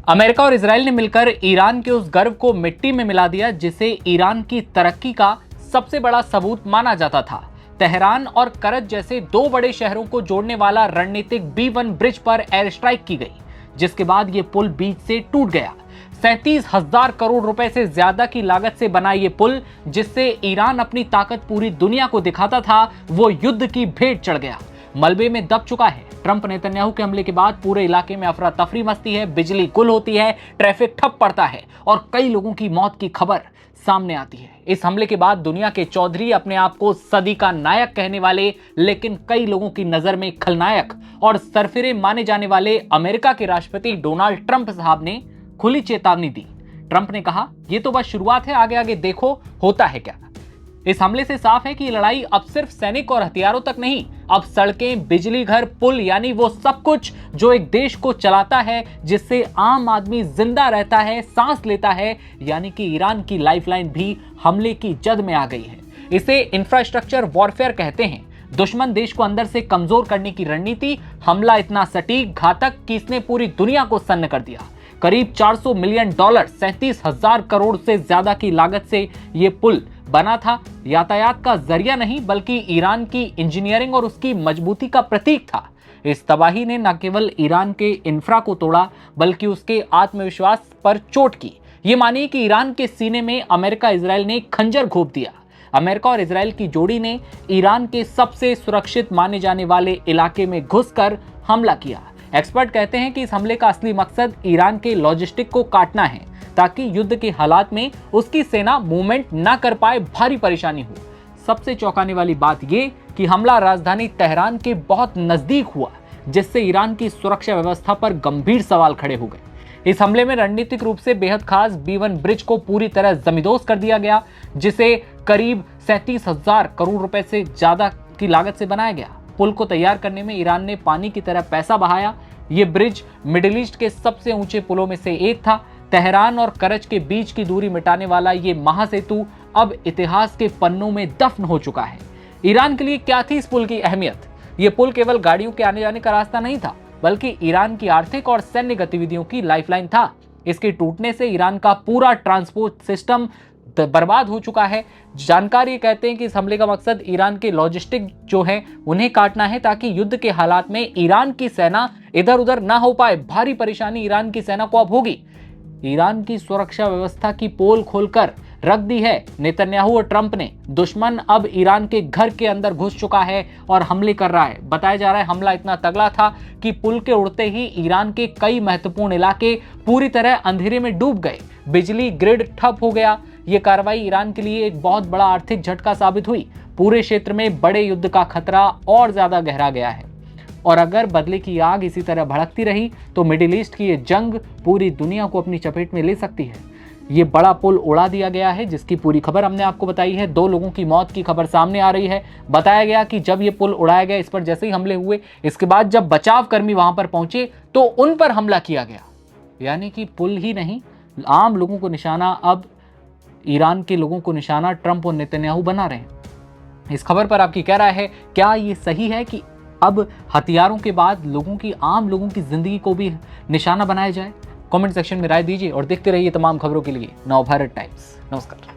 America और Israel ने मिलकर ईरान के उस गर्व को मिट्टी में मिला दिया जिसे ईरान की तरक्की का सबसे बड़ा सबूत माना जाता था। तेहरान और करज जैसे दो बड़े शहरों को जोड़ने वाला रणनीतिक B1 ब्रिज पर एयर स्ट्राइक की गई, जिसके बाद यह पुल बीच से टूट गया। 37,000 करोड़ रुपए से ज्यादा की लागत से बना यह पुल, जिससे ईरान अपनी ताकत पूरी दुनिया को दिखाता था, वो युद्ध की भेंट चढ़ गया, मलबे में दब चुका है। ट्रंप नेतन्याहू के हमले के बाद पूरे इलाके में अफरा तफरी मचती है, बिजली गुल होती है, ट्रैफिक ठप पड़ता है और कई लोगों की मौत की खबर सामने आती है। इस हमले के बाद दुनिया के चौधरी, अपने आप को सदी का नायक कहने वाले लेकिन कई लोगों की नजर में खलनायक और सरफिरे माने जाने वाले अमेरिका के राष्ट्रपति डोनाल्ड ट्रंप साहब ने खुली चेतावनी दी। ट्रंप ने कहा, यह तो बस शुरुआत है, आगे आगे देखो होता है क्या। इस हमले से साफ है कि ये लड़ाई अब सिर्फ सैनिक और हथियारों तक नहीं, अब सड़कें, बिजली घर, पुल, यानी वो सब कुछ जो एक देश को चलाता है, जिससे आम आदमी जिंदा रहता है, सांस लेता है, यानी कि ईरान की लाइफलाइन भी हमले की जद में आ गई है। इसे इंफ्रास्ट्रक्चर वॉरफेयर कहते हैं। दुश्मन देश को अंदर से कमजोर करने की रणनीति, हमला इतना सटीक, घातक कि इसने पूरी दुनिया को सन्न कर दिया। करीब $400 मिलियन, 37,000 करोड़ से ज्यादा की लागत से यह पुल बना था। यातायात का जरिया नहीं, बल्कि ईरान की इंजीनियरिंग और उसकी मजबूती का प्रतीक था। इस तबाही ने न केवल ईरान के इंफ्रा को तोड़ा, बल्कि उसके आत्मविश्वास पर चोट की। ये मानिए कि ईरान के सीने में अमेरिका इजराइल ने खंजर घोंप दिया। अमेरिका और इजराइल की जोड़ी ने ईरान के सबसे सुरक्षित माने जाने वाले इलाके में घुसकर हमला किया। एक्सपर्ट कहते हैं कि इस हमले का असली मकसद ईरान के लॉजिस्टिक को काटना है, ताकि युद्ध के हालात में उसकी सेना मूवमेंट ना कर पाए, भारी परेशानी हो। सबसे चौंकाने वाली बात यह कि हमला राजधानी तेहरान के बहुत नजदीक हुआ, जिससे ईरान की सुरक्षा व्यवस्था पर गंभीर सवाल खड़े हो गए। इस हमले में रणनीतिक रूप से बेहद खास B1 ब्रिज को पूरी तरह जमींदोज कर दिया गया, जिसे करीब 37,000 करोड़ रुपए से ज्यादा की लागत से बनाया गया। पुल को तैयार करने में ईरान ने पानी की तरह पैसा बहाया। ये ब्रिज मिडिल ईस्ट के सबसे ऊंचे पुलों में से एक था। तेहरान और करज के बीच की दूरी मिटाने वाला ये महासेतु अब इतिहास के पन्नों में दफन हो चुका है। ईरान के लिए क्या थी इस पुल की अहमियत? ये पुल केवल गाड़ियों के आने जाने का रास्ता नहीं था, बल्कि ईरान की आर्थिक और सैन्य गतिविधियों की लाइफलाइन था। इसके टूटने से ईरान का पूरा ट्रांसपोर्ट सिस्टम बर्बाद हो चुका है। जानकारी कहते हैं कि इस हमले का मकसद ईरान के लॉजिस्टिक जो है उन्हें काटना है, ताकि युद्ध के हालात में ईरान की सेना इधर उधर ना हो पाए। भारी परेशानी ईरान की सेना को अब होगी। ईरान की सुरक्षा व्यवस्था की पोल खोलकर रख दी है नेतन्याहू और ट्रंप ने। दुश्मन अब ईरान के घर के अंदर घुस चुका है और हमले कर रहा है। बताया जा रहा है हमला इतना तगड़ा था कि पुल के उड़ते ही ईरान के कई महत्वपूर्ण इलाके पूरी तरह अंधेरे में डूब गए, बिजली ग्रिड ठप हो गया। ये कार्रवाई ईरान के लिए एक बहुत बड़ा आर्थिक झटका साबित हुई। पूरे क्षेत्र में बड़े युद्ध का खतरा और ज्यादा गहरा गया है, और अगर बदले की आग इसी तरह भड़कती रही तो मिडिल ईस्ट की ये जंग पूरी दुनिया को अपनी चपेट में ले सकती है। ये बड़ा पुल उड़ा दिया गया है, जिसकी पूरी खबर हमने आपको बताई है। 2 लोगों की मौत की खबर सामने आ रही है। बताया गया कि जब ये पुल उड़ाया गया, इस पर जैसे ही हमले हुए, इसके बाद जब बचाव कर्मी वहां पर पहुंचे तो उन पर हमला किया गया। यानी कि पुल ही नहीं, आम लोगों को निशाना, अब ईरान के लोगों को निशाना ट्रंप और नेतन्याहू बना रहे हैं। इस खबर पर आपकी क्या राय है? क्या ये सही है कि अब हथियारों के बाद आम लोगों की जिंदगी को भी निशाना बनाया जाए? कमेंट सेक्शन में राय दीजिए और देखते रहिए तमाम खबरों के लिए नवभारत टाइम्स। नमस्कार।